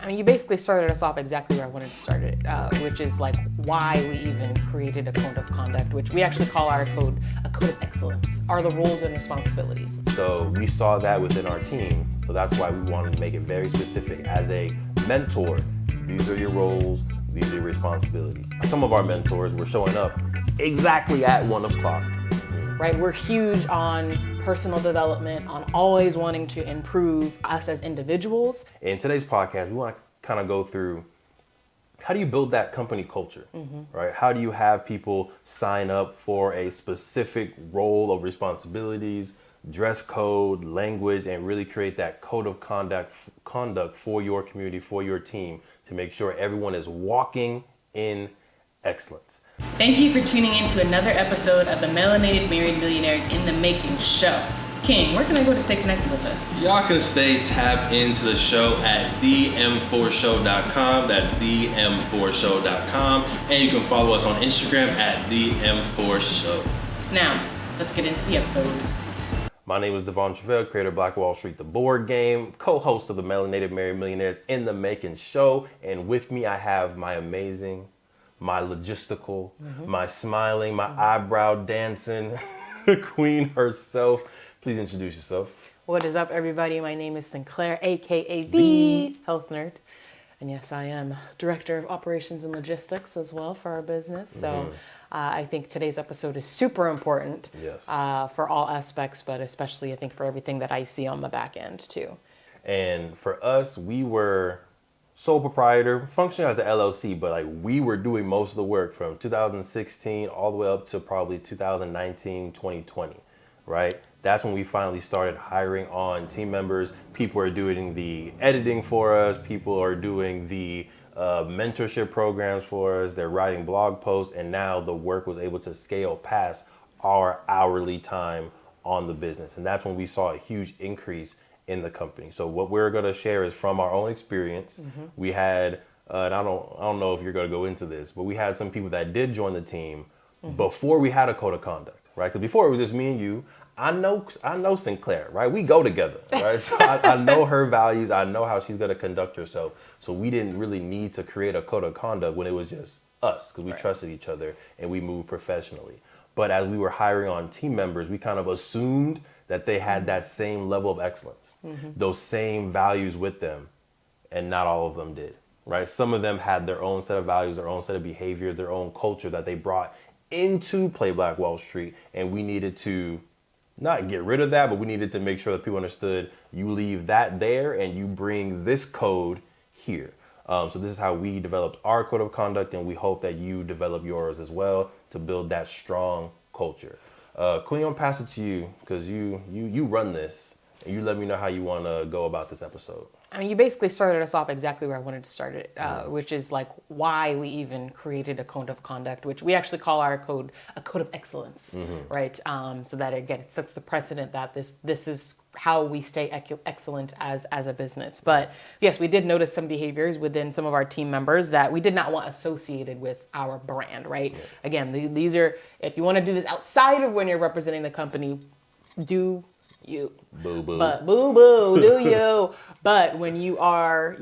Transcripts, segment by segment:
I mean, you basically started us off exactly where I wanted to start it, which is like why we even created a code of conduct, which we actually call our code a code of excellence, are the roles and responsibilities. So we saw that within our team, so that's why we wanted to make it very specific. As a mentor, these are your roles, these are your responsibilities. Some of our mentors were showing up exactly at 1 o'clock. Right, we're huge on personal development, on always wanting to improve us as individuals. In today's podcast, we want to kind of go through how do you build that company culture, right? How do you have people sign up for a specific role of responsibilities, dress code, language, and really create that code of conduct for your community, for your team, to make sure everyone is walking in excellence. Thank you for tuning in to another episode of the Melanated Married Millionaires in the Making show. King, where can I go to stay connected with us? Y'all can stay tapped into the show at them4show.com. That's them4show.com. And you can follow us on Instagram at them4show. Now, let's get into the episode. My name is Devon Travell, creator of Black Wall Street, the board game, co-host of the Melanated Married Millionaires in the Making show. And with me, I have my amazing, my logistical, my smiling, my eyebrow dancing queen herself. Please introduce yourself. What is up, everybody? My name is Sinclair, aka the Health Nerd. And yes, I am Director of Operations and Logistics as well for our business. So I think today's episode is super important for all aspects, but especially I think for everything that I see on the back end too. And for us, we were sole proprietor, functioning as an LLC, but like we were doing most of the work from 2016 all the way up to probably 2019, 2020, right? That's when we finally started hiring on team members. People are doing the editing for us. People are doing the mentorship programs for us. They're writing blog posts. And now the work was able to scale past our hourly time on the business. And that's when we saw a huge increase in the company. So what we're going to share is from our own experience. We had, and I don't know if you're going to go into this, but we had some people that did join the team before we had a code of conduct, right? Because before it was just me and you. I know Sinclair, right? We go together, right? So I know her values. I know how she's going to conduct herself. So we didn't really need to create a code of conduct when it was just us, because we trusted each other and we moved professionally. But as we were hiring on team members, we kind of assumed that they had that same level of excellence, those same values with them, and not all of them did, right? Some of them had their own set of values, their own set of behavior, their own culture that they brought into Play Black Wall Street, and we needed to not get rid of that, but we needed to make sure that people understood you leave that there and you bring this code here. So this is how we developed our code of conduct, and we hope that you develop yours as well to build that strong culture. Queen, I'm gonna pass it to you because you run this, and you let me know how you want to go about this episode. I mean, you basically started us off exactly where I wanted to start it, which is like why we even created a code of conduct, which we actually call our code a code of excellence, right? So that again, it sets the precedent that this is how we stay excellent as a business. But yes, we did notice some behaviors within some of our team members that we did not want associated with our brand, right? Again, these are, if you want to do this outside of when you're representing the company, do you. Boo boo. But boo boo, do you. But when you are,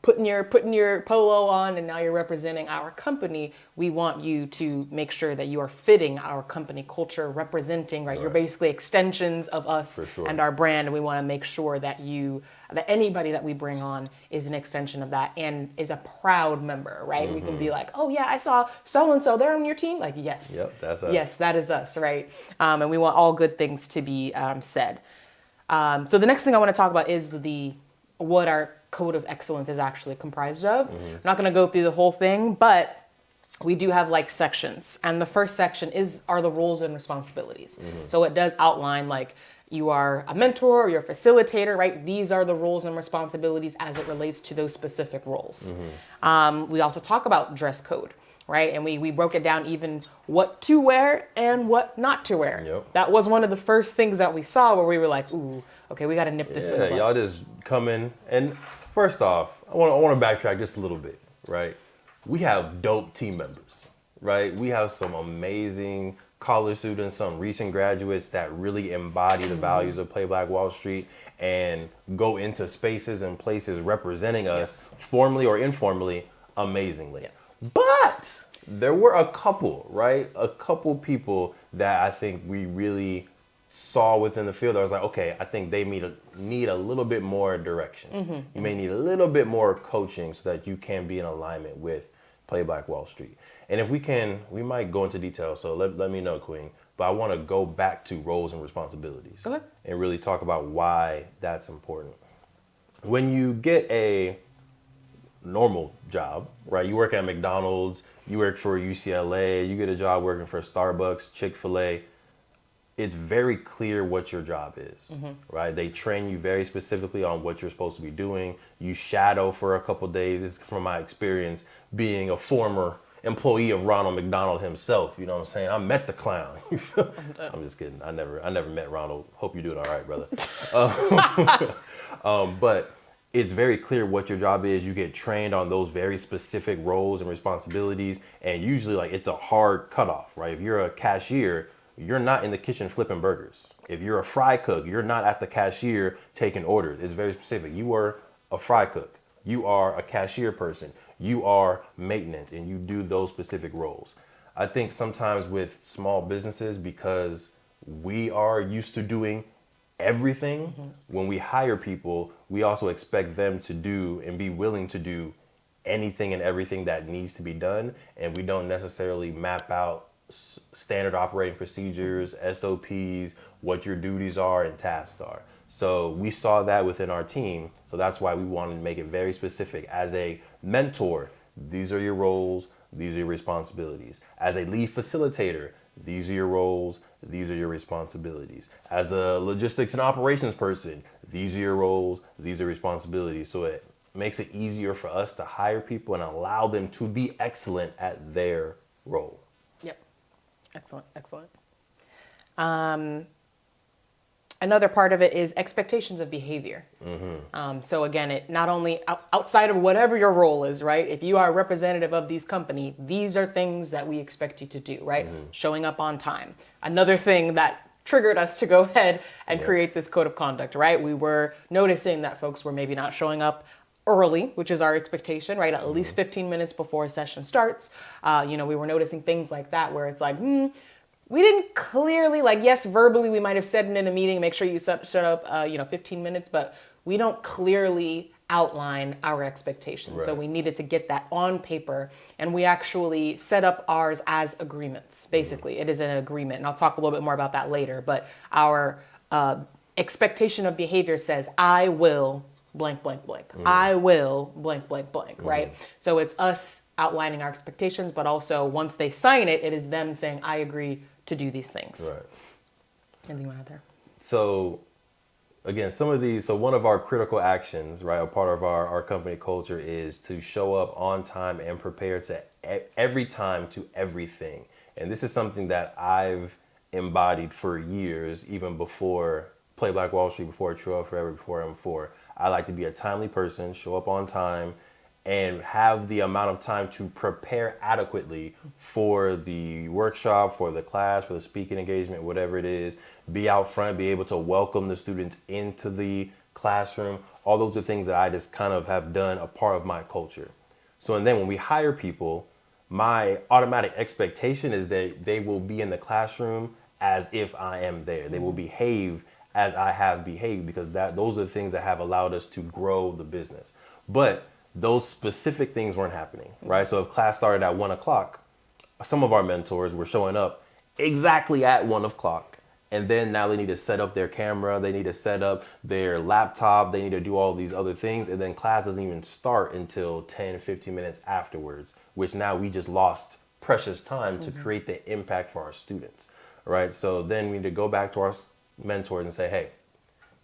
putting your polo on and now you're representing our company, we want you to make sure that you are fitting our company culture, representing, right? You're basically extensions of us and our brand. And we want to make sure that anybody that we bring on is an extension of that and is a proud member, right? We can be like, oh yeah, I saw so-and-so, they're on your team. Like, yes. Yep, that's us. Yes, that is us, right? And we want all good things to be said. So the next thing I want to talk about is what our code of excellence is actually comprised of. I'm not going to go through the whole thing, but we do have like sections. And the first section are the roles and responsibilities. So it does outline like you are a mentor or you're a facilitator, right? These are the roles and responsibilities as it relates to those specific roles. We also talk about dress code, right? And we broke it down even what to wear and what not to wear. That was one of the first things that we saw where we were like, ooh, okay, we got to nip this in the bud. Y'all just come in. And first off, I want to backtrack just a little bit, right? We have dope team members, right? We have some amazing college students, some recent graduates that really embody the values of Play Black Wall Street and go into spaces and places representing us formally or informally amazingly. Yes. But there were a couple, right? A couple people that I think we really saw within the field. I was like, okay, I think they need a little bit more direction. You may need a little bit more coaching so that you can be in alignment with Play Black Wall Street. And if we can, we might go into detail. So let me know, Queen. But I want to go back to roles and responsibilities and really talk about why that's important. When you get a normal job, right? You work at McDonald's, you work for UCLA, you get a job working for Starbucks, Chick-fil-A. It's very clear what your job is, right? They train you very specifically on what you're supposed to be doing. You shadow for a couple days. This is from my experience being a former employee of Ronald McDonald himself. You know what I'm saying? I met the clown. I'm just kidding. I never met Ronald. Hope you're doing all right, brother. But it's very clear what your job is. You get trained on those very specific roles and responsibilities. And usually like it's a hard cutoff, right? If you're a cashier, you're not in the kitchen flipping burgers. If you're a fry cook, you're not at the cashier taking orders. It's very specific. You are a fry cook. You are a cashier person. You are maintenance, and you do those specific roles. I think sometimes with small businesses, because we are used to doing everything, when we hire people, we also expect them to do and be willing to do anything and everything that needs to be done. And we don't necessarily map out standard operating procedures, SOPs, what your duties are and tasks are. So we saw that within our team. So that's why we wanted to make it very specific. As a mentor, these are your roles, these are your responsibilities. As a lead facilitator, these are your roles, these are your responsibilities. As a logistics and operations person, these are your roles, these are responsibilities. So it makes it easier for us to hire people and allow them to be excellent at their role. Yep. Excellent. Another part of it is expectations of behavior. So again, it not only outside of whatever your role is, right? If you are a representative of these company, these are things that we expect you to do, right? Showing up on time. Another thing that triggered us to go ahead and create this code of conduct, right? We were noticing that folks were maybe not showing up early, which is our expectation, right? At least 15 minutes before a session starts. We were noticing things like that where it's like, we didn't clearly, like, yes, verbally, we might have said it in a meeting, make sure you shut up, 15 minutes, but we don't clearly outline our expectations. Right. So we needed to get that on paper, and we actually set up ours as agreements. Basically, it is an agreement, and I'll talk a little bit more about that later, but our expectation of behavior says, I will blank, blank, blank. I will blank, blank, blank, right? So it's us outlining our expectations, but also once they sign it, it is them saying, I agree to do these things. Right. Anything you want to add there? So again, so one of our critical actions, right, a part of our company culture is to show up on time and prepare to every time to everything. And this is something that I've embodied for years, even before Play Black Wall Street, before True Up Forever, before M4. I like to be a timely person, show up on time, and have the amount of time to prepare adequately for the workshop, for the class, for the speaking engagement, whatever it is. Be out front, be able to welcome the students into the classroom. All those are things that I just kind of have done a part of my culture. So, and then when we hire people, my automatic expectation is that they will be in the classroom as if I am there. They will behave as I have behaved, because those are the things that have allowed us to grow the business. But those specific things weren't happening, right? So if class started at 1:00, some of our mentors were showing up exactly at 1:00. And then now they need to set up their camera, they need to set up their laptop, they need to do all these other things. And then class doesn't even start until 10, 15 minutes afterwards, which now we just lost precious time to create the impact for our students, right? So then we need to go back to our mentors and say, hey,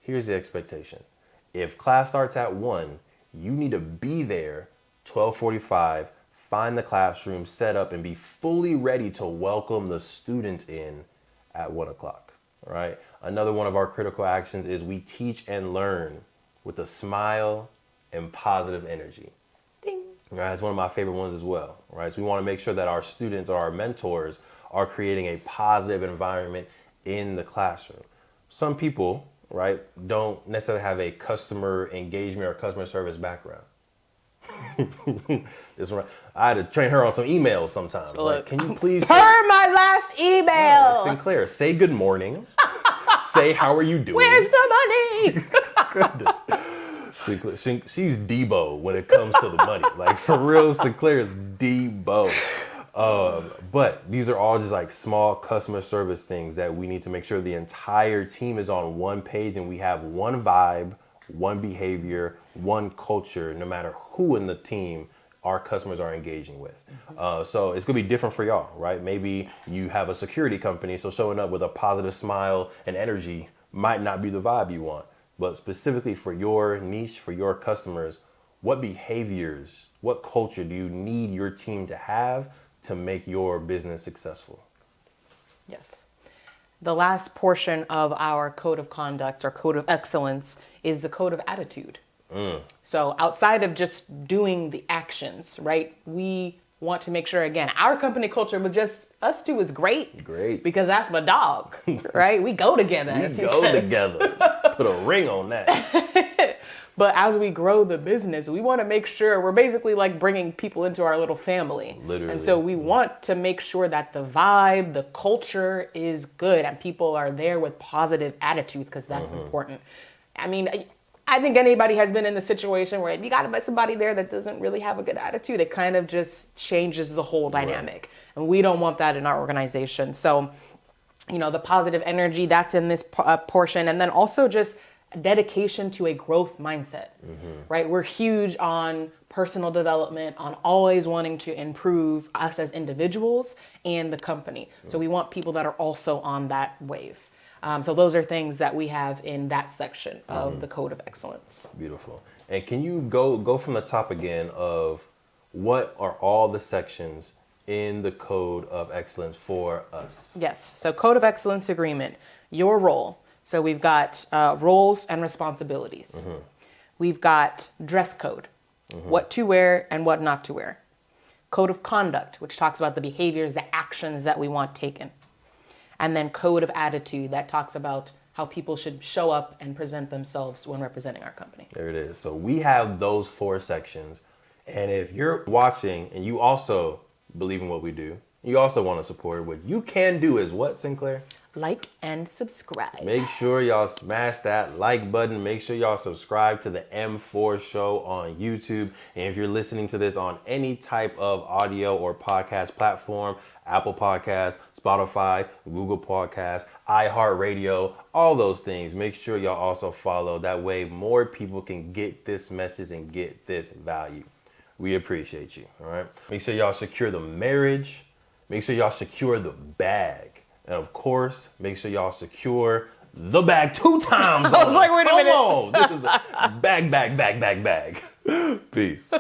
here's the expectation. If class starts at 1, you need to be there 12:45, find the classroom, set up, and be fully ready to welcome the students in at 1:00, right? Another one of our critical actions is we teach and learn with a smile and positive energy. Ding. Right, it's one of my favorite ones as well. Right, so we want to make sure that our students or our mentors are creating a positive environment in the classroom. Some people, right, don't necessarily have a customer engagement or customer service background. This one, I had to train her on some emails sometimes. Like, can you please Per my last email. Yeah, like, Sinclair, say good morning. Say how are you doing? Where's the money? Goodness. Sinclair, she's Debo when it comes to the money. Like, for real, Sinclair is Debo. But these are all just like small customer service things that we need to make sure the entire team is on one page and we have one vibe, one behavior, one culture, no matter who in the team our customers are engaging with. So it's gonna be different for y'all, right? Maybe you have a security company, so showing up with a positive smile and energy might not be the vibe you want. But specifically for your niche, for your customers, what behaviors, what culture do you need your team to have to make your business successful? Yes. The last portion of our code of conduct or code of excellence is the code of attitude. So outside of just doing the actions, right, we want to make sure, again, our company culture with just us two is great. Great. Because that's my dog, right? We go together. We go together. Put a ring on that. But as we grow the business, we want to make sure we're basically like bringing people into our little family. Literally. And so we want to make sure that the vibe, the culture is good and people are there with positive attitudes because that's important. I mean, I think anybody has been in the situation where if you got to put somebody there that doesn't really have a good attitude, it kind of just changes the whole dynamic. Right. And we don't want that in our organization. So, you know, the positive energy that's in this portion. And then also just dedication to a growth mindset, right? We're huge on personal development, on always wanting to improve us as individuals and the company. So we want people that are also on that wave. So those are things that we have in that section of the Code of Excellence. Beautiful. And can you go from the top again of what are all the sections in the Code of Excellence for us? Yes. So Code of Excellence agreement, your role. So we've got roles and responsibilities. We've got dress code, what to wear and what not to wear. Code of conduct, which talks about the behaviors, the actions that we want taken. And then code of attitude that talks about how people should show up and present themselves when representing our company. There it is. So we have those 4 sections. And if you're watching and you also believe in what we do, you also want to support it, what you can do is what, Sinclair? Like and subscribe. Make sure y'all smash that like button. Make sure y'all subscribe to the M4 Show on YouTube. And if you're listening to this on any type of audio or podcast platform, Apple Podcasts, Spotify, Google Podcasts, iHeartRadio, all those things, make sure y'all also follow. That way more people can get this message and get this value. We appreciate you, all right? Make sure y'all secure the marriage. Make sure y'all secure the bag. And of course, make sure y'all secure the bag 2 times. I was like, wait a minute. Come on. This is a bag. Peace.